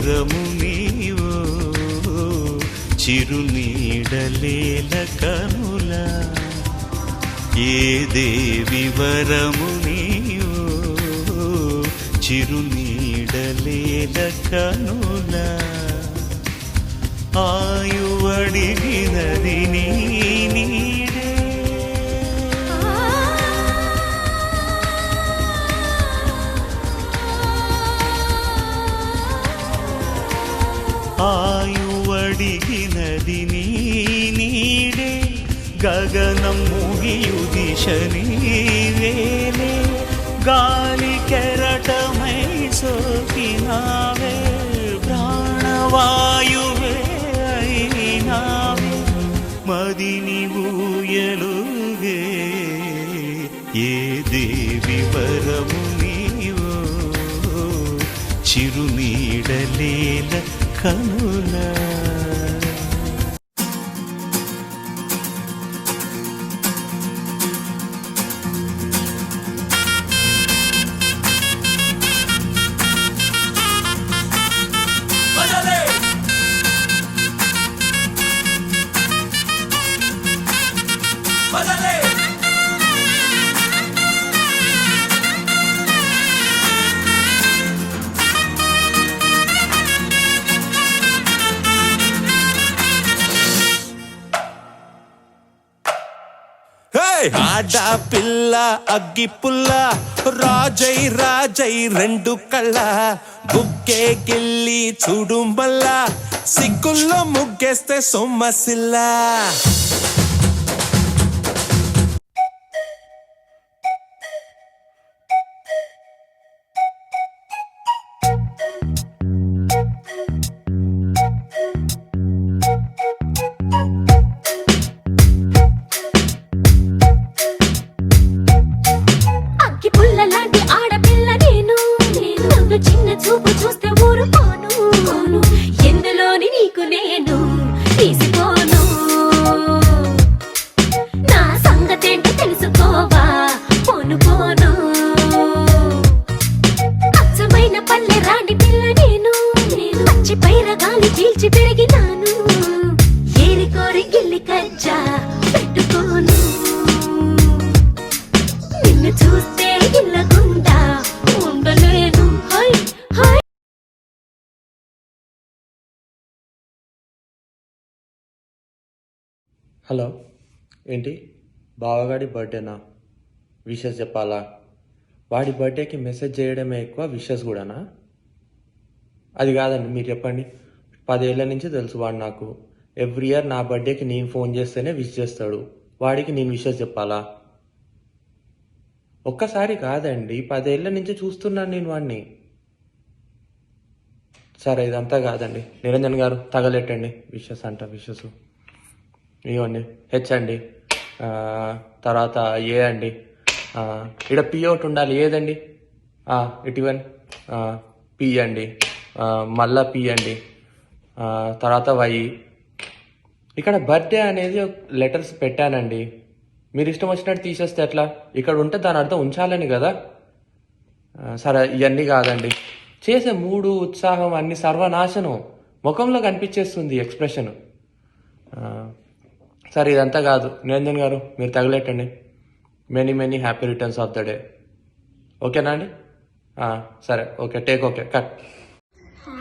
వరము నీవో చిరునీడలేల కనుల ఏ దేవి వరము నీవో చిరునీడలేల కనుల ఆయువడిగినది నీ నీడే ఆయువడిగినది నీ నీడే గగనం ముగియుదిశ నీవేలే గాలి కెరటమై సోకినావే ప్రాణవాయువే అయినావే మదిని ఊయలుగే ఏ దేవి వరము నీవో చిరునీడలేల కనుల ఆడపిల్ల అగ్గి పుల్ల రాజై రాజై రెండు కళ్ళ బుక్కే గిల్లి చూడు మల్లా సిగ్గుల్లో ముగ్గేస్తే సొమ్మసిల్లా చిన్న చూపు చూస్తే ఊరుకోను ఎందులోని నీకు నేను తీసుకోను నా సంగతేంటో తెలుసుకోవా పోను పోను అచ్చమైన పల్లె రాణి పిల్ల నేను పచ్చి పైర గాలి పీల్చి పెరిగినాను ఏరి కోరి గిల్లి కజ్జా పెట్టుకోను నిన్ను చూస్తే ఇల్లగుండా ఉండలేను. హలో, ఏంటి బావగాడి బర్త్డేనా? విషెస్ చెప్పాలా? వాడి బర్త్డేకి మెసేజ్ చేయడమే ఎక్కువ, విషెస్ కూడానా? అది కాదండి, మీరు చెప్పండి. 10 ఏళ్ల నుంచి తెలుసు వాడు నాకు. ఎవ్రీ ఇయర్ నా బర్త్డేకి నేను ఫోన్ చేస్తేనే విష్ చేస్తాడు. వాడికి నేను విషెస్ చెప్పాలా? ఒక్కసారి కాదండి, 10 ఏళ్ల నుంచి చూస్తున్నాను నేను వాడిని. సరే, ఇదంతా కాదండి. నిరంజన్ గారు తగలెట్టండి విషెస్ అంట. విషెస్ ఇవ్వండి. హెచ్ అండి, తర్వాత ఏ అండి, ఇక్కడ పి ఒకటి ఉండాలి. ఏదండి? ఇటీవన్ పి అండి, మళ్ళా పి అండి, తర్వాత వై. ఇక్కడ బర్త్డే అనేది లెటర్స్ పెట్టానండి. మీరు ఇష్టం వచ్చినట్టు తీసేస్తే ఎట్లా? ఇక్కడ ఉంటే దాని అర్థం ఉంచాలని కదా. సరే, ఇవన్నీ కాదండి. చేసే మూడు, ఉత్సాహం అన్ని సర్వనాశనం ముఖంలో కనిపించేస్తుంది ఎక్స్ప్రెషన్. సరే, ఇదంతా కాదు. నిరంజన్ గారు మీరు తగలెట్టండి. Many many happy returns of the day. ఓకేనా అండి? సరే, okay, take okay, cut.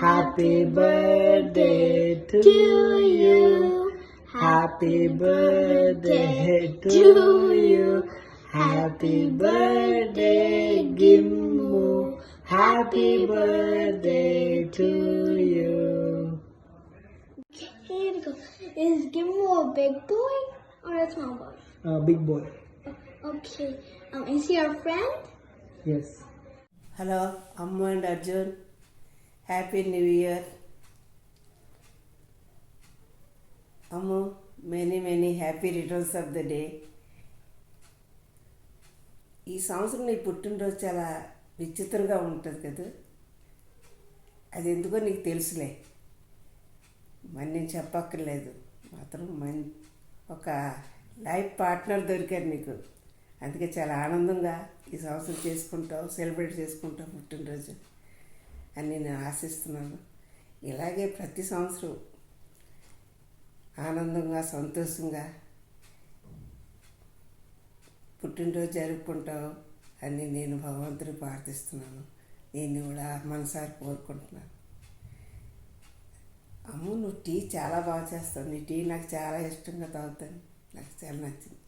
Happy birthday to you, happy birthday to you, happy birthday గిమ్ము, happy birthday to you. Here we go. Is Gimmo a big boy or a small boy? Big boy. Okay. Is he our friend? Yes. Hello, Ammu and Arjun. Happy New Year. Ammu, many many happy returns of the day. ఈ సంవత్సరం నీ పుట్టినరోజు చాలా విచిత్రంగా ఉంటుంది కదా. అది ఎందుకో నీకు తెలుసులే, మరి నేను చెప్పక్కర్లేదు. మాత్రం ఒక లైఫ్ పార్ట్నర్ దొరికారు నీకు. అందుకే చాలా ఆనందంగా ఈ సంవత్సరం సెలబ్రేట్ చేసుకుంటావు పుట్టినరోజు అని నేను ఆశిస్తున్నాను. ఇలాగే ప్రతి సంవత్సరం ఆనందంగా సంతోషంగా పుట్టినరోజు జరుపుకుంటావు అని నేను భగవంతుని ప్రార్థిస్తున్నాను. నేను కూడా మనసారి కోరుకుంటున్నాను. అమ్ము, నువ్వు టీ చాలా బాగా చేస్తావు. నీ టీ నాకు చాలా ఇష్టంగా తాగుతాను. నాకు చాలా నచ్చింది.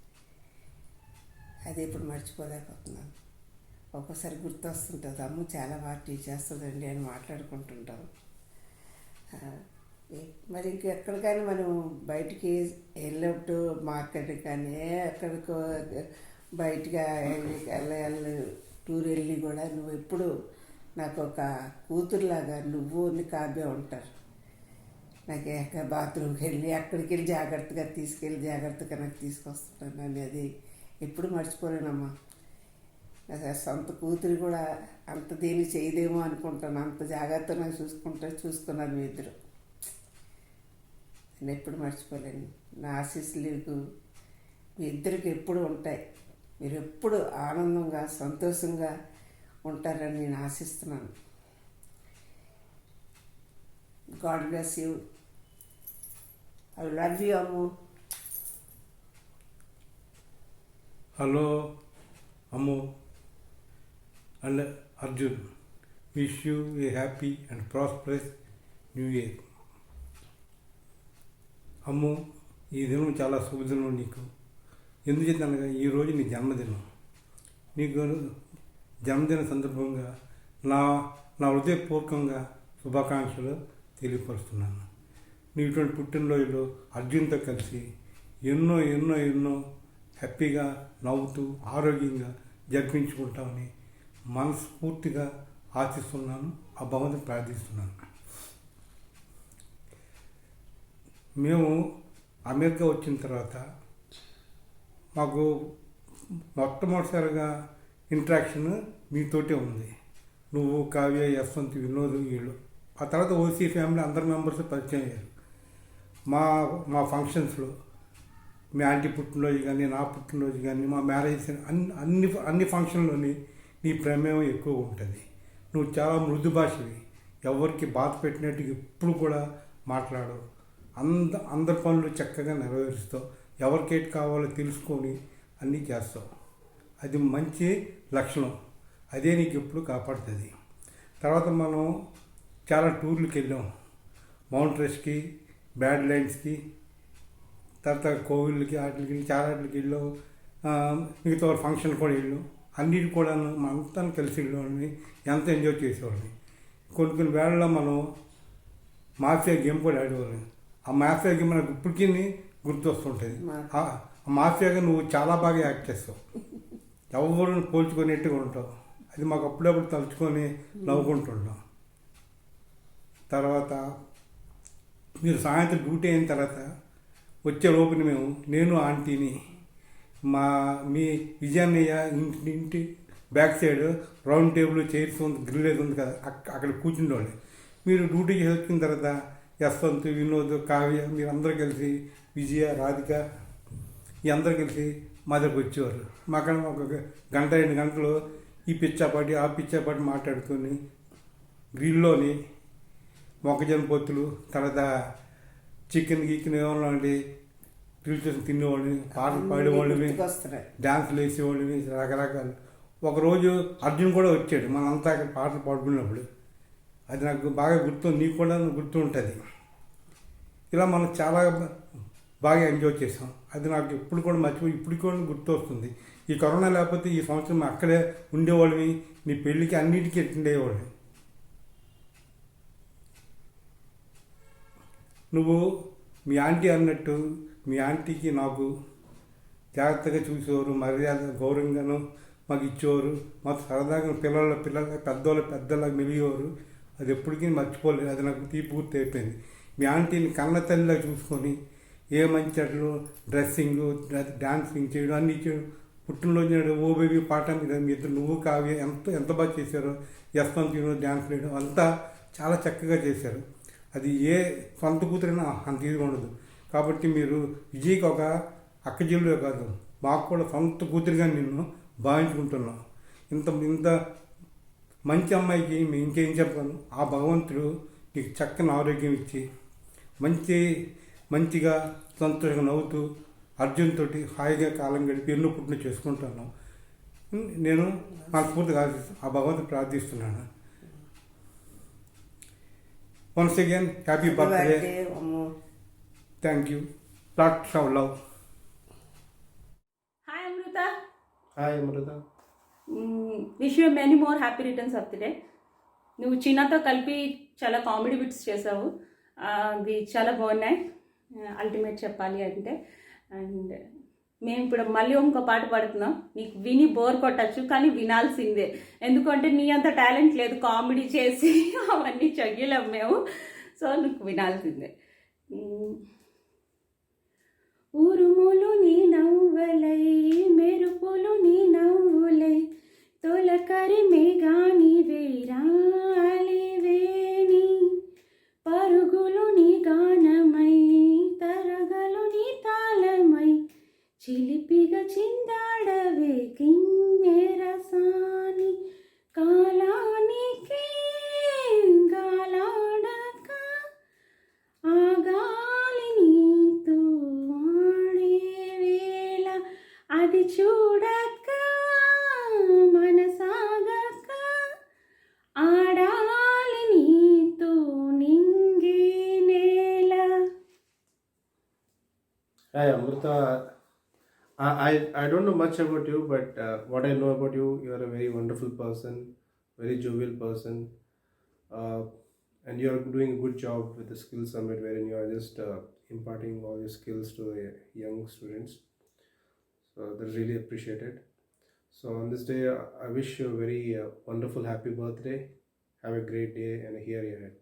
అది ఇప్పుడు మర్చిపోలేకపోతున్నాను. ఒక్కోసారి గుర్తొస్తుంటుంది, అమ్ము చాలా బాగా టీ చేస్తుందండి అని మాట్లాడుకుంటుంటాం. మరి ఇంకెక్కడికైనా మనం బయటికి వెళ్ళినప్పుడు మార్కెట్ కానీ ఎక్కడికో బయటగా వెళ్ళి టూర్ వెళ్ళి కూడా నువ్వు ఎప్పుడు నాకు ఒక కూతురులాగా నువ్వు నీ కావ్య ఉంటారు. నాకు ఎక్కడ బాత్రూమ్కి వెళ్ళి అక్కడికి వెళ్ళి జాగ్రత్తగా తీసుకెళ్ళి జాగ్రత్తగా నాకు తీసుకొస్తున్నాను అనేది ఎప్పుడు మర్చిపోలేనమ్మా. సొంత కూతురు కూడా అంత దేని చేయదేమో అనుకుంటాను. అంత జాగ్రత్త నాకు చూసుకున్నాను మీ ఇద్దరు. నేను ఎప్పుడు మర్చిపోలేను. నా ఆశీస్సులు మీ ఇద్దరికి ఎప్పుడు ఉంటాయి. మీరు ఎప్పుడు ఆనందంగా సంతోషంగా ఉంటారని నేను ఆశిస్తున్నాను. God bless you. I love you Ammu. Hello Ammu and Arjun, wish you a happy and prosperous new year. Ammu, ఈ దినం చాలా శుభదినం నీకు. ఎందుచేతనగా ఈరోజు నీ జన్మదినం. నీకు జన్మదిన సందర్భంగా నా హృదయపూర్వకంగా శుభాకాంక్షలు తెలియపరుస్తున్నాను. నీ ఇటువంటి పుట్టినరోజులో అర్జున్తో కలిసి ఎన్నో ఎన్నో ఎన్నో హ్యాపీగా నవ్వుతూ ఆరోగ్యంగా జరిపించుకుంటామని మనస్ఫూర్తిగా ఆశిస్తున్నాను. ఆ భగవంతుని ప్రార్థిస్తున్నాను. మేము అమెరికా వచ్చిన తర్వాత మాకు మొట్టమొదటిసారిగా ఇంట్రాక్షన్ మీతోటే ఉంది. నువ్వు, కావ్య, యశ్వంత్, వినోద్, వీళ్ళు. ఆ తర్వాత ఓసీ ఫ్యామిలీ అందరు మెంబర్స్ పరిచయం అయ్యారు. మా ఫంక్షన్స్లో మీ ఆంటీ పుట్టినరోజు కానీ, నా పుట్టినరోజు కానీ, మా మ్యారేజ్ అన్ని ఫంక్షన్లోని నీ ప్రమేయం ఎక్కువ ఉంటుంది. నువ్వు చాలా మృదు భాషవి. ఎవరికి బాధ పెట్టినట్టు ఎప్పుడు కూడా మాట్లాడవు. అందరి పనులు చక్కగా నెరవేరుస్తావు. ఎవరికేటి కావాలో తెలుసుకొని అన్నీ చేస్తావు. అది మంచి లక్షణం. అదే నీకు ఎప్పుడు కాపాడుతుంది. తర్వాత మనం చాలా టూర్లకు వెళ్ళాం. మౌంట్ రెస్ట్కి, బ్యాడ్ లైన్స్కి, తర్వాత కోవిళ్ళకి, వాటికి చాలా వాటికి వెళ్ళాం. మిగతా ఫంక్షన్ కూడా వెళ్ళాం. అన్నిటి కూడా అంతా కలిసి వెళ్ళేవాడిని. ఎంత ఎంజాయ్ చేసేవాడిని. కొన్ని వేళల్లో మనం మాఫియా గేమ్ కూడా ఆడేవాళ్ళం. ఆ మాఫియా గేమ్ నాకు ఇప్పటికీ గుర్తొస్తుంటుంది. ఆ మాఫియాగా నువ్వు చాలా బాగా యాక్ట్ చేస్తావు. ఎవరు పోల్చుకునేట్టుగా ఉంటావు. అది మాకు అప్పుడప్పుడు తలుచుకొని నవ్వుకుంటుంటాం. తర్వాత మీరు సాయంత్రం డ్యూటీ అయిన తర్వాత వచ్చే లోపుని నేను ఆంటీని మీ విజయాన్నయ్య ఇంటి back side round table chairs ఉంది, గ్రిల్ ఏది ఉంది కదా, అక్కడ కూర్చుండేవాళ్ళు. మీరు డ్యూటీ చేసి వచ్చిన తర్వాత యశ్వంత్, వినోద్, కావ్య మీరందరూ కలిసి, విజయ, రాధిక ఈ అందరూ కలిసి మా దగ్గరకు వచ్చేవారు. మాకు ఒక గంట 2 గంటలు ఈ పిచ్చాపాటి ఆ పిచ్చాపాటి మాట్లాడుకొని గ్రిల్లోని మొక్కజొన్న పొత్తులు, తర్వాత చికెన్ ఏమన్నా గ్రిల్ చేసి తినేవాళ్ళని, పాటలు పాడేవాళ్ళని, డ్యాన్సులు వేసేవాళ్ళని, రకరకాలు. ఒకరోజు అర్జున్ కూడా వచ్చాడు. మనంతా అక్కడ పాటలు పాడుకున్నప్పుడు. అది నాకు బాగా గుర్తు, నీకు కూడా గుర్తు ఉంటుంది. ఇలా మనం చాలా బాగా ఎంజాయ్ చేసాం. అది నాకు ఎప్పుడు కూడా మర్చిపోయి ఇప్పటికి కూడా గుర్తు వస్తుంది. ఈ కరోనా లేకపోతే ఈ సంవత్సరం అక్కడే ఉండేవాళ్ళని, నీ పెళ్ళికి అన్నిటికీ అటెండ్ అయ్యేవాళ్ళని. నువ్వు మీ ఆంటీ అన్నట్టు మీ ఆంటీకి నాకు జాగ్రత్తగా చూసేవారు, మర్యాద గౌరవంగాను మాకు ఇచ్చేవారు. మాకు సరదాగా పిల్లల పెద్దలాగా మెలిగేవారు. అది ఎప్పటికీ మర్చిపోలేదు. అది నాకు తీపి గుర్తు అయిపోయింది. మీ ఆంటీని కన్న తల్లిలా చూసుకొని ఏ మంచి అట్లు డ్రెస్సింగ్, డాన్సింగ్ చేయడం, అన్నీ చేయడం. పుట్టినరోజు నాడు ఓ బేబీ పాట మీద మీ ఇద్దరు, నువ్వు కావ్య ఎంత బాగా చేశారో. యశ్వంత్ డ్యాన్స్ వేయడం అంతా చాలా చక్కగా చేశారు. అది ఏ సొంత కూతురైనా అంత ఇదిగా ఉండదు. కాబట్టి మీరు విజయ్కి ఒక అక్కజిల్లు కాదు, మాకు కూడా సొంత కూతురిగా నిన్ను భావించుకుంటున్నాం. ఇంత మంచి అమ్మాయికి మేము ఇంకేం చెప్పాను. ఆ భగవంతుడు నీకు చక్కని ఆరోగ్యం ఇచ్చి మంచిగా సంతోషంగా నవ్వుతూ అర్జున్ తోటి హాయిగా కాలం గడిపి ఎన్నో పుట్టిన చేసుకుంటాను. నేను మనస్ఫూర్తిగా ఆ భగవంతుని ప్రార్థిస్తున్నాను. Once again happy birthday. Thank you. Lots of love. Hi Amrita. Hi Amrita. Wish you many more happy returns of the day. నువ్వు చీనాతో కలిపి చాలా కామెడీ బిట్స్ చేసావు, అవి చాలా బాగున్నాయి. అల్టిమేట్ చెప్పాలి అంటే. అండ్ మేము ఇప్పుడు మళ్ళీ ఇంకో పాట పాడుతున్నాం. నీకు విని బోర్ కొట్టచ్చు, కానీ వినాల్సిందే. ఎందుకంటే నీ అంత టాలెంట్ లేదు కామెడీ చేసి అవన్నీ చెయ్యలేము మేము. సో నీకు వినాల్సిందే. ఉరుములు నీ నవ్వలై, మెరుపులు నీ నవ్వులై, తొలకరి మేఘాని వేరాలివేని, పరుగులు నీ గానమై, తరగలు నీ తాళమై, చిలిపిగా చిందాడవే కిన్నెరసాని, కాలానికి గాలాడక ఆగాలి నీతో ఆడే వేళ, అది చూడక మనసాగక ఆడాలి నీతో నింగి నేల. Hi Amrita, I don't know much about you, but what I know about you, you are a very wonderful person, very jovial person, and you are doing a good job with the Skill Summit, wherein you are just imparting all your skills to the young students. So that's really appreciated. So on this day, I wish you a very wonderful, happy birthday. Have a great day and a year ahead.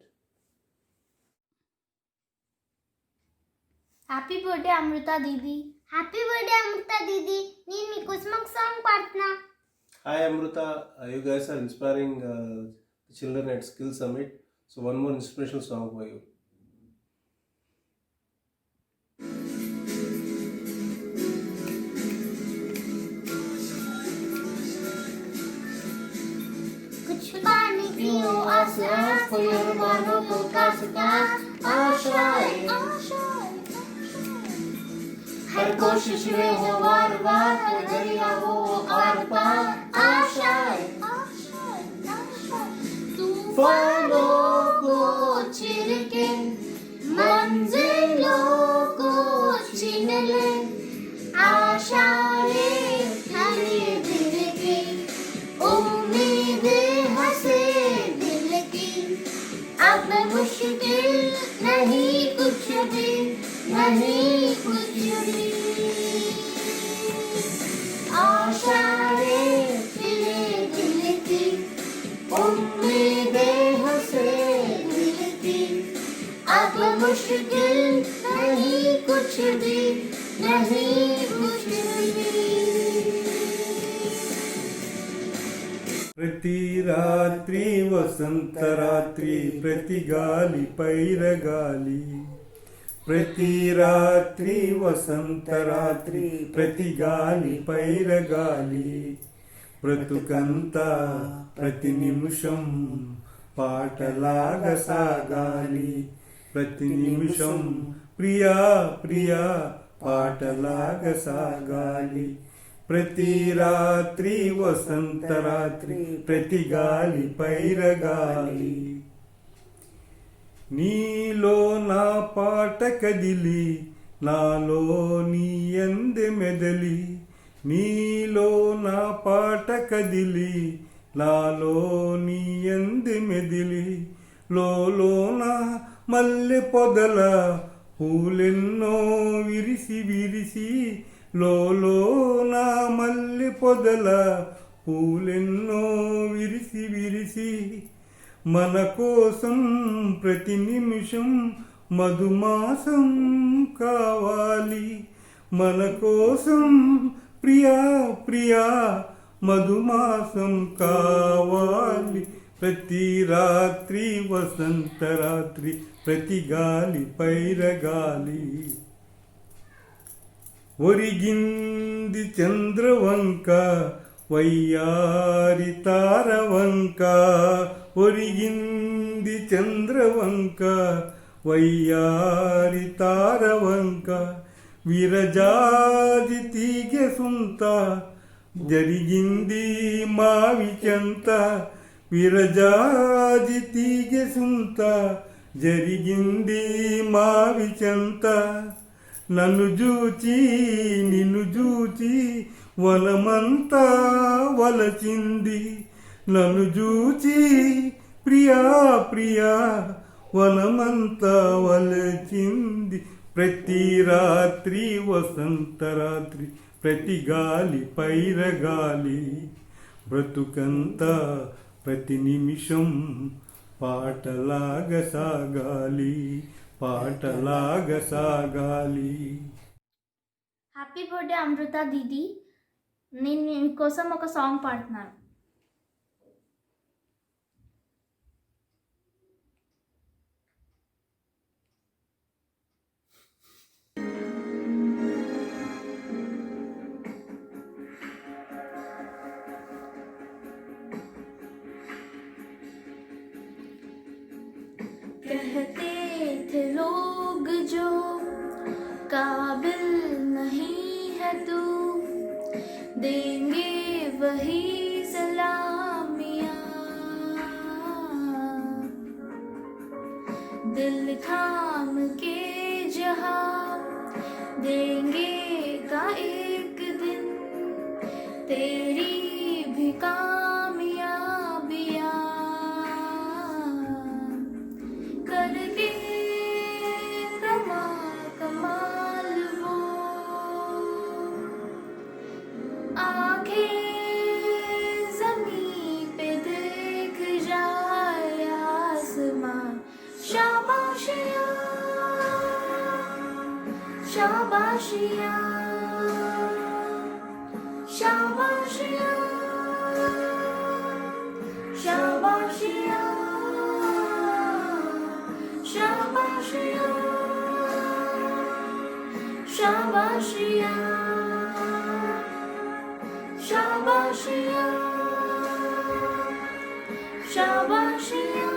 Happy birthday Amrita didi. Happy birthday Amrita didi. నేను మీకోసం ఒక song పాడుతున్నా. Hi Amrita, you guys are inspiring the children at Skill Summit. So one more inspirational song for you. कुछ पानी पियो आस आस, फुलवानों को कास कास, आशाएं हर कोशिश में हो वार वार, हर दरिया हो आर पार, आशाएं तूफानों को चिर के मंजिलों को छीन ले, आशाएं धीरे धीरे की, उम्मीदें हंसे दिल की, अब मुश्किल नहीं कुछ भी, नहीं कुछ भी, आशाएं खिले दिल की, उम्मीदें हंसे दिल की, अब मुश्किल नहीं कुछ भी, नहीं कुछ भी. ప్రతి రాత్రి వసంత రాత్రి, ప్రతి గాలి పైరగాలి, ప్రతి రాత్రి వసంత రాత్రి, ప్రతి గాలి పైరగాలి, బ్రతుకంతా ప్రతి నిమిషం పాటలాగా సాగాలి, ప్రతి నిమిషం ప్రియా ప్రియా పాటలాగా సాగాలి, ప్రతి రాత్రి వసంత రాత్రి, ప్రతి గాలి పైరగాలి. నీలో నా పాట కదిలి, నాలో నీ ఎందె మెదలి, నీలో నా పాట కదిలి, నాలో నీ ఎందె మెదిలి, లోన మల్లె పొదల పూలెన్నో విరిసి విరిసి, లోన మల్లె పొదల పూలెన్నో విరిసి విరిసి, మన కోసం ప్రతి నిమిషం మధుమాసం కావాలి, మన కోసం ప్రియా ప్రియా మధుమాసం కావాలి, ప్రతి రాత్రి వసంత రాత్రి, ప్రతి గాలి పైరగాలి. ఒరిగింది చంద్రవంక వయ్యారి తారవంక, ఒరిగింది చంద్రవంక వయ్యారి తారవంక విరజాది తీగ సుంత జరిగింది మావి చెంత విరజాది తీగ సుంత జరిగింది మావి చెంత నన్ను జూచి నిన్ను జూచి వనమంతా వలచింది నన్ను జూచి ప్రియా ప్రియా వనమంతా వలచింది ప్రతి రాత్రి వసంత రాత్రి ప్రతి గాలి పైరగాలి బ్రతుకంతా ప్రతి నిమిషం పాటలాగా సాగాలి పాటలాగా సాగాలి. Happy birthday Amrita didi. నేను మీకోసం ఒక సాంగ్ పాడుతున్నాను. कहते थे लोग जो काबिल नहीं है तू देंगे वही सलामियाँ दिल थाम के जहाँ देंगे का एक दिन तेरी भी कामयाबियाँ करके कमाल वो आंखें ज़मीं पे देख जाए आसमान शाबाशियाँ शाबाशियाँ शाबाशियाँ शाबाशियाँ शाबाशियाँ शाबाशियाँ शाबाशियाँ शाबाशियाँ.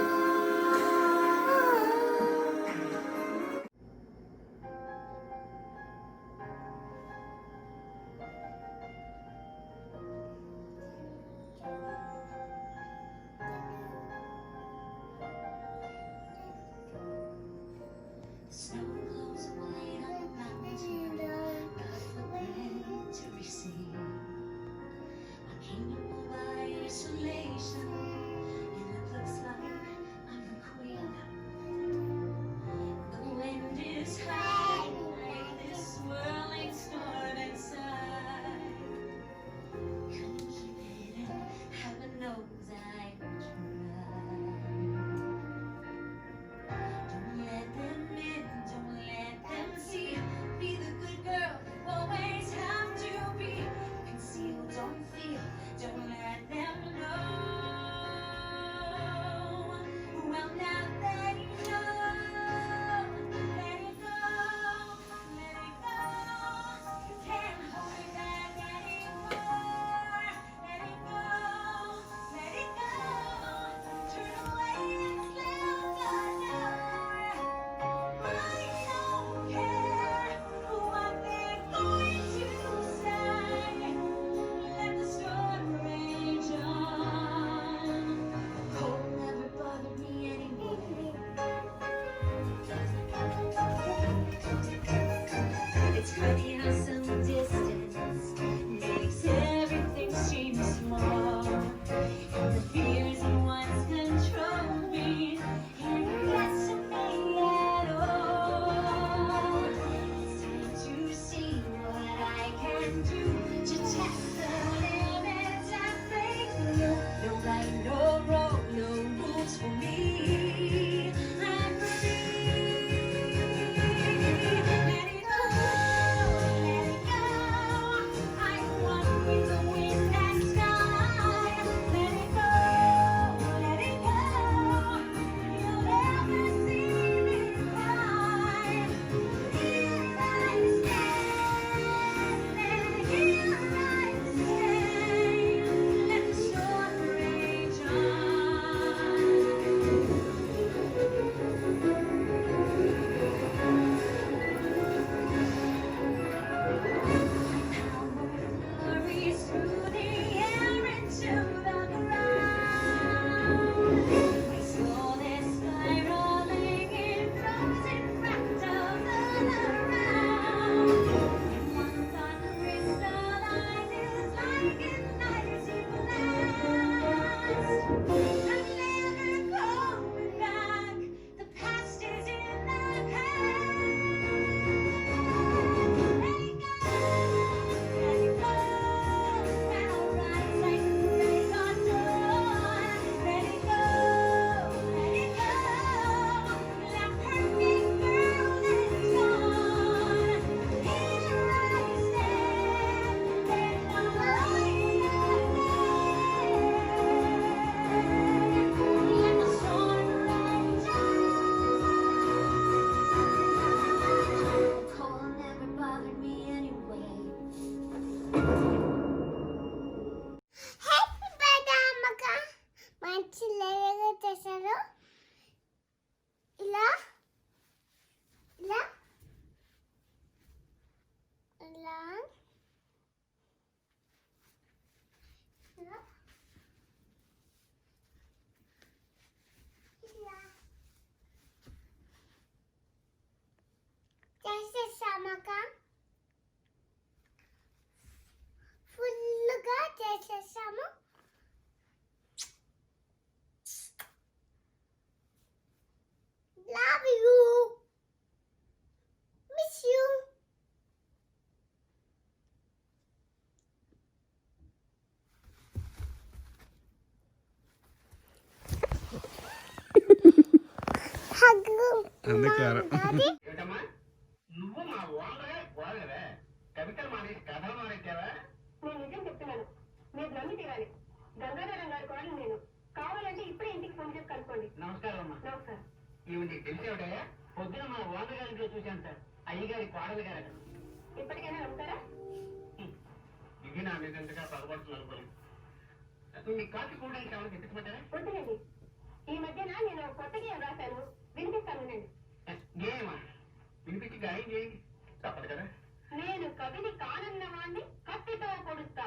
చేసాము. Love you. Miss you. Hug. Daddy. నువ్వు మా ఓనరే ఓనరే కవితలు మానేసి కథలు మానేసావా? నేను నిజం చెప్తున్నాను, మీరు నమ్మి తీరాలి. గంగాధరం గారి కోడలు నేను. కావాలంటే ఇప్పుడే ఇంటికి ఫోన్ చేసి కనుక్కోండి. నమస్కారం అమ్మా. నమస్కారం. ఇవి నీకు తెలిసేవిటయా? పొద్దున మా ఓనర్ గారింట్లో చూశాను సార్, అయ్యగారి కోడలు గారు. ఇప్పటికైనా నమ్ముతారా? ఇది నా మీద ఎంతగా పగబడుతుంది అనుకోలేదు. మీ కాఫీ కూడా ఏమైనా తెప్పించమంటారా? వద్దులేండి, ఈ మధ్యన నేను కొత్తగా రాశాను, వినిపిస్తాను. ఏమా వినిపించి గాయం చేయండి, తప్పదు కదా. నేను కవిని కానన్నవాణ్ణి కత్తితో పొడుస్తా.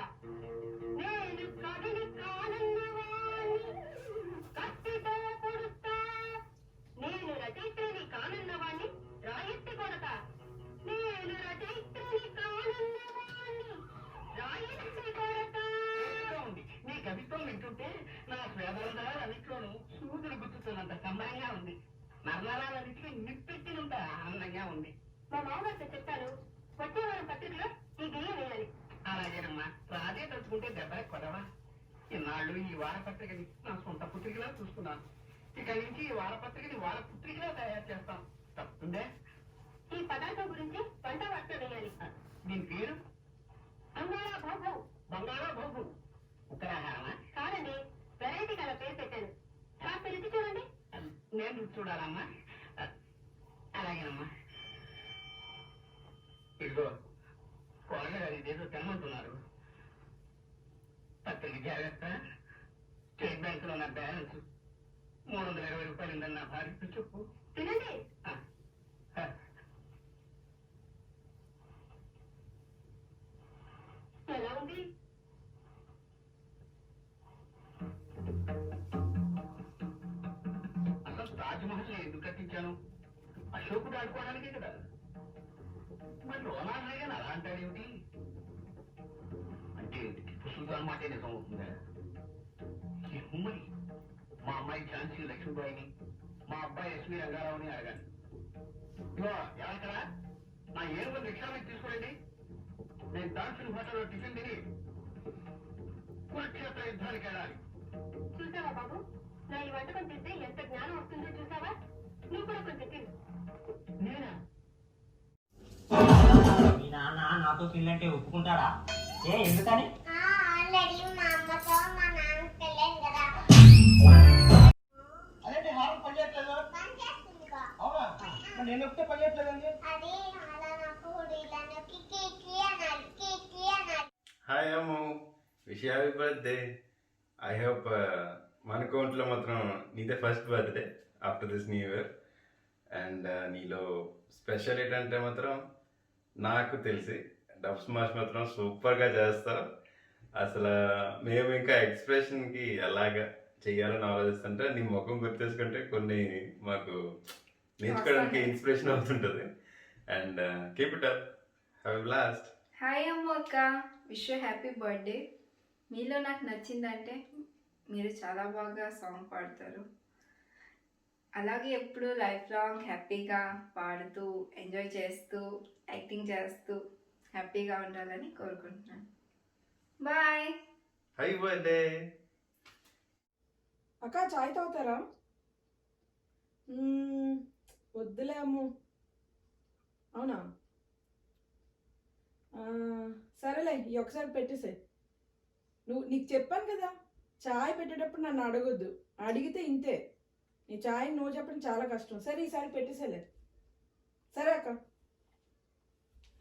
నేను కవిని కానన్నవాణ్ణి కత్తితో పొడుస్తా. నేను రచయిత్రిని కానన్నవాణ్ణి రాయెత్తి కొడతా. నేను రచయిత్రిని కానన్నవాణ్ణి రాయెత్తి కొడతా. నీ కవిత్వం వింటుంటే నా స్వేదాల అన్నిట్లోనూ సూదులు గుర్తుతున్నంత సంబరంగా ఉంది. నర్నరాలన్నిటికీ నిప్పెట్టినంత ఆనందంగా ఉంది. మా మామగారితో చెప్తాను, వచ్చే వారం పత్రికలో ఈ గెయ్యం వేయాలి. అలాగేనమ్మా, రాజే తలుచుకుంటే దెబ్బకి కొడవా. ఇన్నాళ్ళు ఈ వారపత్రికని నా సొంత పుత్రికలా చూసుకున్నాను. ఇక నుంచి ఈ వారపత్రికని వార పుత్రికలా తయారు చేస్తాం. తప్పుతుందే? ఈ పదార్థం గురించి వంట వార్త వేయాలి. దీని పేరు బంగాళా బాబు. బంగాళా బాబు ఉత్తరాహారమా? కాదండి, వెరైటీ గల పేరు పెట్టాను. కాస్త రుచి చూడండి. నేను చూడాలమ్మా. అలాగేనమ్మా. ఇదిగో కోడలు గారు ఇదేదో తినమంటున్నారు. పత్రిక జాగ్రత్త. స్టేట్ బ్యాంకులో నా బ్యాలెన్స్ 320 రూపాయలు ఉందని నా భార్యతో చెప్పు. తినండి. ఎలా ఉంది? అసలు తాజ్మహల్ ఎందుకు కట్టించాను? అశోకుడు ఆడుకోవడానికే కదా. మరి రోనాల్డ్ అలా అంటాడేమిటి? అంటే టిప్పు సుల్తాన్ మాటే నిజం అవుతుందా? మరి మా అమ్మాయి ఝాన్సీ లక్ష్మీబాయిని, మా అబ్బాయి ఎస్వి రంగారావుని అడగాలి. ఎవరికరా నా ఏనుగులు రిక్షా మీద తీసుకురండి. నేను డాన్సిల్ హోటల్లో టిఫిన్ తిని కురుక్షేత్ర యుద్ధానికి వెళ్ళాలి. చూసావా బాబు, నా ఈ వంటకం తింటే ఎంత జ్ఞానం వస్తుందో చూసావా? నువ్వు కూడా కొంచెం తిను. నేనా? మీ నాన్న నాతో పిల్లంటే ఒప్పుకుంటాడా? ఎందుకని? ఆల్రెడీ మా అమ్మతో మా నాన్న పెళ్ళైంది కదా. అదే హారం పనిచేయట్లేదు. అవునా? నేను చెప్తే పనిచేయట్లేదండి. అది అలా నాకు ఇలా నొక్కి కీ అనాలి, కీ అనాలి. Hi Ammu, wish happy birthday. I hope మన కౌంట్లో మాత్రం నీదే first birthday after this new year. And నీలో స్పెషల్ ఏంటంటే మాత్రం నాకు తెలిసి డబ్ స్మాష్ మాత్రం సూపర్గా చేస్తావు. అసలు మేము ఇంకా ఎక్స్ప్రెషన్కి ఎలాగా చెయ్యాలని ఆలోచిస్తుంటే నీ ముఖం గుర్తేసుకుంటే కొన్ని మాకు నేర్చుకోవడానికి ఇన్స్పిరేషన్ అవుతుంటుంది. And keep it up, have a blast. Hi అమ్మ అక్క, విష్ యూ హ్యాపీ బర్త్డే. మీలో నాకు నచ్చిందంటే మీరు చాలా బాగా సాంగ్ పాడతారు. అలాగే ఎప్పుడు లైఫ్ లాంగ్ హ్యాపీగా పాడుతూ ఎంజాయ్ చేస్తూ యాక్టింగ్ చేస్తూ హ్యాపీగా ఉండాలని కోరుకుంటున్నాను. బాయ్. Happy birthday. అక్క చాయ్ తాగుతారా? వద్దులే అమ్ము. అవునా? సరేలే, ఈ ఒకసారి పెట్టేసే. నీకు చెప్పాను కదా, చాయ్ పెట్టేటప్పుడు నన్ను అడగొద్దు. అడిగితే ఇంతే. నీ చాయ్ నువ్వు చెప్పడం చాలా కష్టం. సరే ఈసారి పెట్టేసేలే. సరే అక్క.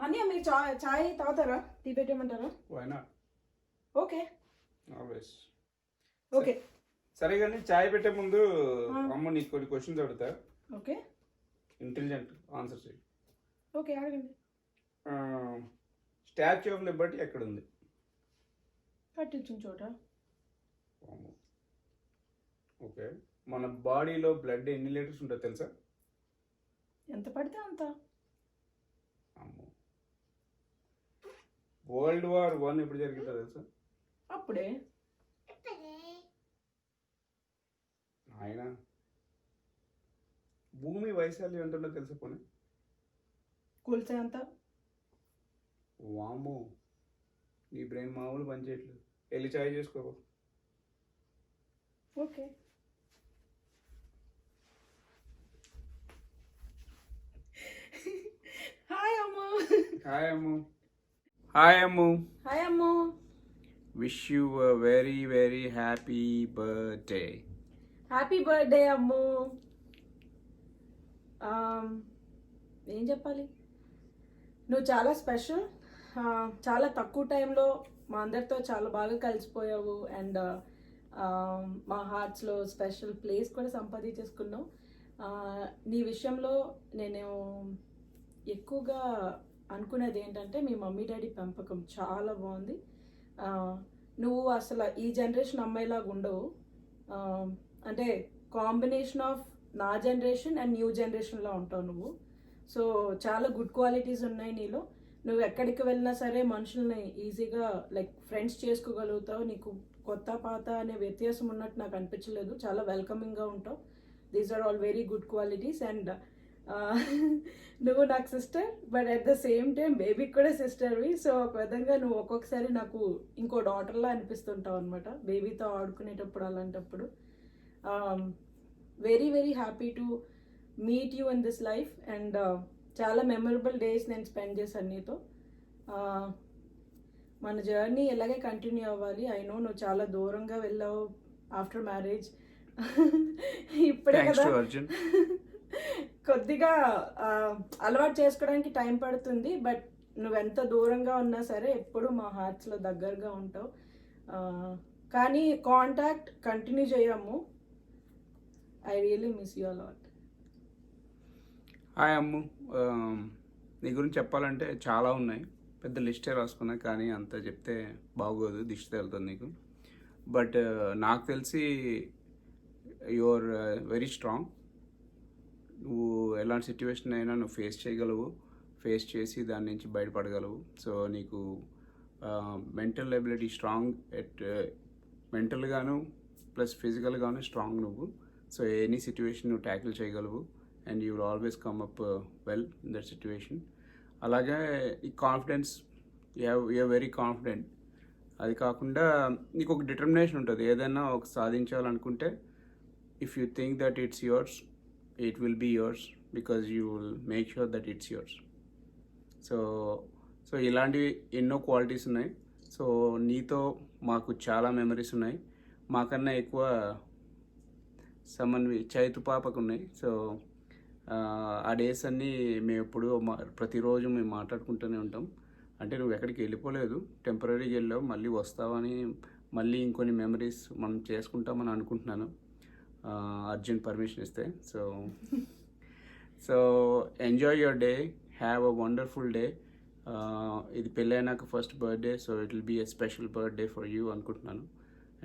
అన్నయ్య మీరు చాయ్ తాగుతారా? టీ పెట్టేయమంటారా? Okay okay. సరే కానీ చాయ్ పెట్టే ముందు అమ్మ నీకు కొన్ని క్వశ్చన్స్ అడుగుతా. ఓకే. ఇంటెలిజెంట్ ఆన్సర్ చేయి. ఓకే అడగండి. స్టాచ్యూ ఆఫ్ లిబర్టీ ఎక్కడ ఉంది? కట్టించిన చోట. ఓకే. మన బాడీలో బ్లడ్ ఎన్ని లీటర్స్ ఉంటుందో తెలుసా? ఎంత పడితే అంత. అమ్మో. వరల్డ్ వార్ 1 ఎప్పుడు జరిగిందో తెలుసా? అప్పుడే ఆయన భూమి వైశాల్యం ఎంత ఉందో తెలుసుకొని కూల్చే అంత వామ్మో నీ బ్రెయిన్ మామూలు పనిచేయట్లేదు. వెళ్ళి చాయ్ చేసుకో. Okay. Hi Ammu. Hi Ammu. Hi Ammu. Hi Ammu. Wish you a very very happy birthday. Happy birthday Ammu. ఏం చెప్పాలి, నువ్వు చాలా స్పెషల్. చాలా తక్కువ టైంలో మా అందరితో చాలా బాగా కలిసిపోయావు అండ్ మా హార్ట్స్లో స్పెషల్ ప్లేస్ కూడా సంపాదించేసుకున్నావు. నీ విషయంలో నేను ఎక్కువగా అనుకునేది ఏంటంటే మీ మమ్మీ డాడీ పెంపకం చాలా బాగుంది. నువ్వు అసలు ఈ జనరేషన్ అమ్మాయిలాగా ఉండవు. అంటే కాంబినేషన్ ఆఫ్ నా జనరేషన్ అండ్ న్యూ జనరేషన్లో ఉంటావు నువ్వు. సో చాలా గుడ్ క్వాలిటీస్ ఉన్నాయి నీలో. నువ్వు ఎక్కడికి వెళ్ళినా సరే మనుషుల్ని ఈజీగా లైక్ ఫ్రెండ్స్ చేసుకోగలుగుతావు. నీకు కొత్త పాత అనే వ్యత్యాసం ఉన్నట్టు నాకు అనిపించలేదు. చాలా వెల్కమింగ్గా ఉంటావు. These are all very good qualities. And నువ్వు నాకు sister, but at the same time బేబీకి కూడా సిస్టర్వి. సో ఒక విధంగా నువ్వు ఒక్కొక్కసారి నాకు ఇంకో డాటర్లా అనిపిస్తుంటావు అనమాట, బేబీతో ఆడుకునేటప్పుడు అలాంటప్పుడు. Very very happy to meet you in this life. And చాలా మెమరబుల్ డేస్ నేను స్పెండ్ చేశాను నీతో. మన జర్నీ ఎలాగే కంటిన్యూ అవ్వాలి. ఐ నో నువ్వు చాలా దూరంగా వెళ్ళావు ఆఫ్టర్ మ్యారేజ్. ఇప్పుడే కదా కొద్దిగా అలవాటు చేసుకోవడానికి టైం పడుతుంది. బట్ నువ్వెంత దూరంగా ఉన్నా సరే ఎప్పుడు మా హార్ట్స్లో దగ్గరగా ఉంటావు. కానీ కాంటాక్ట్ కంటిన్యూ చేయము. I really miss you a lot. Hi Ammu. నీ గురించి చెప్పాలంటే చాలా ఉన్నాయి, పెద్ద లిస్టే రాసుకున్నా, కానీ అంత చెప్తే బాగోదు, దిష్టి తగులుతుంది నీకు. బట్ నాకు తెలిసి యు ఆర్ వెరీ స్ట్రాంగ్. నువ్వు ఎలాంటి సిచ్యువేషన్ అయినా నువ్వు ఫేస్ చేయగలవు, ఫేస్ చేసి దాని నుంచి బయటపడగలవు. సో నీకు మెంటల్ ఎబిలిటీ స్ట్రాంగ్, మెంటల్గాను ప్లస్ ఫిజికల్గాను స్ట్రాంగ్ నువ్వు. సో ఎనీ సిచ్యువేషన్ నువ్వు ట్యాకిల్ చేయగలవు and you will always come up well in that situation. అలాగే ఈ కాన్ఫిడెన్స్, యూ వెరీ కాన్ఫిడెంట్. అది కాకుండా నీకు ఒక డిటర్మినేషన్ ఉంటుంది. ఏదైనా ఒక సాధించాలనుకుంటే if you think that it's yours, it will be yours because you will make sure that it's yours. So ఇలాంటివి ఎన్నో క్వాలిటీస్ ఉన్నాయి. సో నీతో మాకు చాలా మెమరీస్ ఉన్నాయి. మాకన్నా ఎక్కువ సమన్వి చైతు పాపకు ఉన్నాయి. సో ఆ డేస్ అన్నీ మేము ఎప్పుడు ప్రతిరోజు మేము మాట్లాడుకుంటూనే ఉంటాం. అంటే నువ్వు ఎక్కడికి వెళ్ళిపోలేదు, టెంపరీగా వెళ్ళావు, మళ్ళీ వస్తావని, మళ్ళీ ఇంకొన్ని మెమరీస్ మనం చేసుకుంటామని అనుకుంటున్నాను, అర్జున్ పర్మిషన్ ఇస్తే. So enjoy your day, have a wonderful day. ఇది పెళ్ళైనాక first birthday, so it will be a special birthday for you అనుకుంటున్నాను.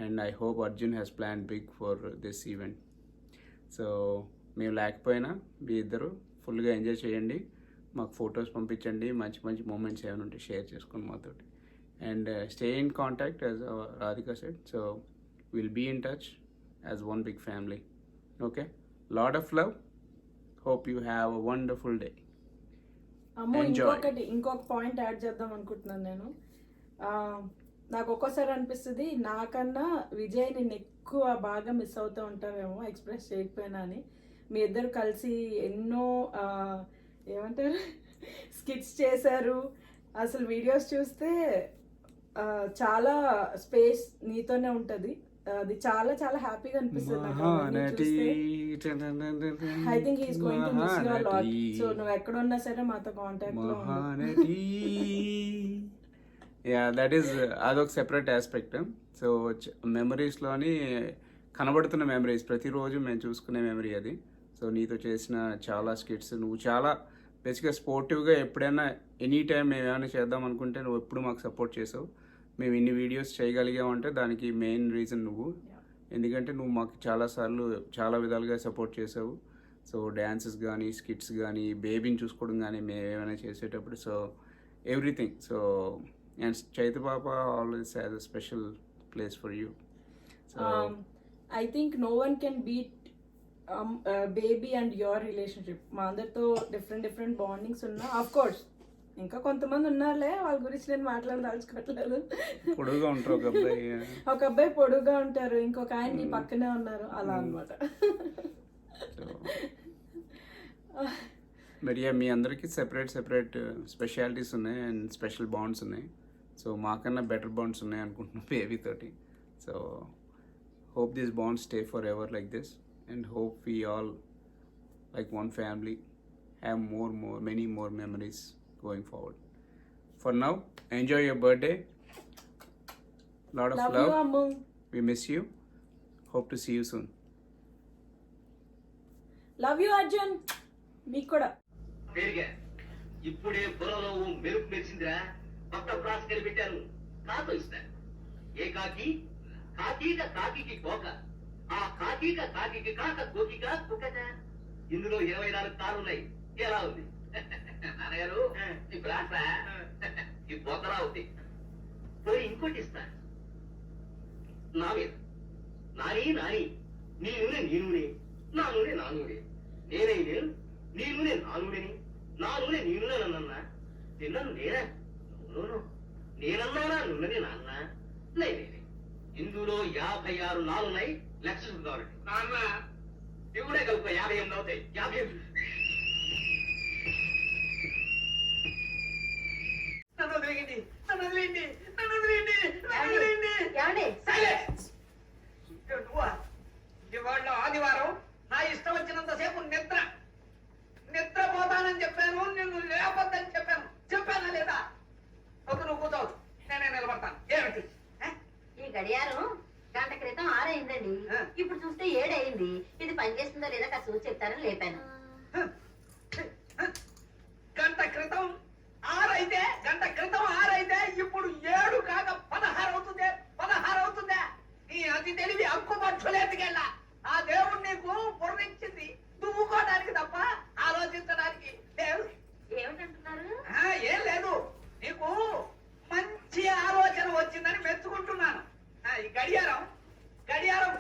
And I hope Arjun has plan big for this event. So మేము లేకపోయినా మీ ఇద్దరు ఫుల్గా ఎంజాయ్ చేయండి, మాకు ఫొటోస్ పంపించండి, మంచి మంచి మూమెంట్స్ ఏమైనా ఉంటే షేర్ చేసుకోండి మాతోటి. And stay in contact as Radhika said. So will be in touch as one big family. Okay, lot of love, hope you have a wonderful day. అమ్మో, ఇంకొక పాయింట్ యాడ్ చేద్దాం అనుకుంటున్నాను నేను. నాకు ఒక్కోసారి అనిపిస్తుంది నాకన్నా విజయ్ నేను ఎక్కువ బాగా మిస్ అవుతూ ఉంటావేమో ఎక్స్ప్రెస్ చేయకపోయినా అని. మీ ఇద్దరు కలిసి ఎన్నో ఏమంటారు స్కిట్స్ చేశారు. అసలు వీడియోస్ చూస్తే చాలా స్పేస్ నీతోనే ఉంటుంది. అది చాలా చాలా హ్యాపీగా అనిపిస్తుంది నాకు. I think he's going to miss you a lot. So నువ్వు ఎక్కడ ఉన్నా సరే మాతో కాంటాక్ట్ లో ఉండు. యా, దట్ ఈస్ అదొక సెపరేట్ ఆస్పెక్ట్. సో మెమరీస్లోని కనబడుతున్న మెమరీస్, ప్రతిరోజు మేము చూసుకునే మెమరీ అది. సో నీతో చేసిన చాలా స్కిట్స్, నువ్వు చాలా బేసిక్గా స్పోర్టివ్గా ఎప్పుడైనా ఎనీ టైం మేము ఏమైనా చేద్దాం అనుకుంటే నువ్వు ఎప్పుడు మాకు సపోర్ట్ చేసావు. మేము ఇన్ని వీడియోస్ చేయగలిగామంటే దానికి మెయిన్ రీజన్ నువ్వు. ఎందుకంటే నువ్వు మాకు చాలాసార్లు చాలా విధాలుగా సపోర్ట్ చేసావు. సో డ్యాన్సెస్ కానీ, స్కిట్స్ కానీ, బేబీని చూసుకోవడం కానీ, మేము ఏమైనా చేసేటప్పుడు, so everything. So and Chaitu పాప always has a special place for you. So I think no one can beat baby and your relationship. మా అందరితో డిఫరెంట్ బాండింగ్స్ ఉన్నా, ఆఫ్ కోర్స్ ఇంకా కొంతమంది ఉన్నారులే, వాళ్ళ గురించి నేను మాట్లాడదలుచుకోవట్లేదు. పొడుగుగా ఉంటారు ఒక అబ్బాయి. ఒక అబ్బాయి పొడుగుగా ఉంటారు, ఇంకొక ఆయన నీ పక్కనే ఉన్నారు, అలా అనమాట. బట్ యా, మీ అందరికీ సెపరేట్ స్పెషాలిటీస్ ఉన్నాయి అండ్ స్పెషల్ బాండ్స్ ఉన్నాయి. సో మాకన్నా బెటర్ బాండ్స్ ఉన్నాయి అనుకుంటున్నాం బేబీ తోటి. So hope these bonds stay forever like this, and hope we all, like one family, have many more memories going forward. For now, enjoy your birthday. Lot of love. You, Ammu. We miss you. Hope to see you soon. Love you Arjun. మీకు కూడా ఇప్పుడే పొలంలో మెరుపు మెరిసిందిరా. కొత్త process పెట్టాను, కాతో ఇస్తాను. ఏ కాకి కాకీక కాకి కోక, ఆ కాకీక కాకి కాక కోకిక కుక్కక. ఇందులో 24 కార్లు ఉన్నాయి. ఎలా ఉంది నాన్నగారు? ఈ ప్రాస ఈ పోతరా ఉంది. పోయి ఇంకోటి ఇస్తా. నా మీద నాని నీ నూనె నీ నూనె, నా నూనె నా నూనె, నేనే నేను, నీ నూనె నా నూనెని, నా నూనె నీ నూనె నన్నన్నా. తిన్నాను నేనా? నేనన్నానా నున్నది నాన్న? లేదు, ఇందులో 56 నాలుగున్నాయి. లక్ష కావాలి నాన్న. ఇవిడే కలుపు 58 అవుతాయి. 50. నన్ను వదిలేయండి. నువ్వా? ఇవాళ ఆదివారం, నా ఇష్టం వచ్చినంతసేపు నిద్ర పోతానని చెప్పాను. నిన్ను లేపొద్దని చెప్పానా లేదా? ఒక నువ్వు కూతావు, నేనే నిలబడతాను. ఏమిటి? ఈ గడియారం గంట క్రితం 6 అయిందండి, ఇప్పుడు చూస్తే 7 అయింది. ఇది పనిచేస్తుందో లేదా కాస్త చూసి చెప్తారని లేపాను. గంట క్రితం 6 అయితే ఇప్పుడు 7 కాక 16 అవుతుందే. 16 అవుతుందా? నీ అతి తెలివి అంకుమక్షులేదుకెళ్ళా. ఆ దేవుడు నీకు బుర్రిచ్చింది దువ్వుకోవడానికి తప్ప ఆలోచించడానికి లేదు. ఏమిటంటున్నారు? ఏం లేదు, నీకు మంచి ఆలోచన వచ్చిందని మెచ్చుకుంటున్నాను. ఈ గడియారం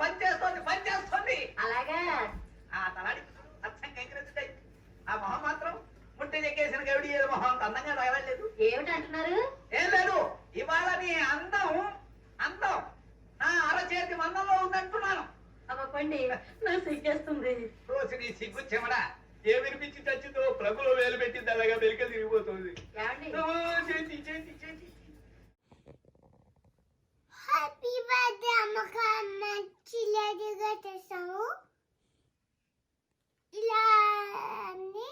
పనిచేస్తోంది. అలాగా? ఆ తలాడి అచ్చం కంకిరెత్తుతాయి. ఆ మొహం మాత్రం ముట్టి చెక్కేసిన గవిడి ఏదో మొహం అందంగా తగలలేదు. ఏమిటంటున్నారు? ఏం లేదు, ఇవాళ నీ అందం నా అరచేతి మందంలో ఉందంటున్నాను. అవ్వండి, నా సిగ్గేస్తుంది. రోజు నీ సిగ్గు చెమడా ఏ వినిపించి చచ్చిందో ప్రభులో వేలు పెట్టింది, అలాగా వెలిక తిరిగిపోతుంది. చేతి హ్యాపీ బర్త్డే అమ్మక, మంచి లడ్డుగా చేసాము. ఇలా అన్ని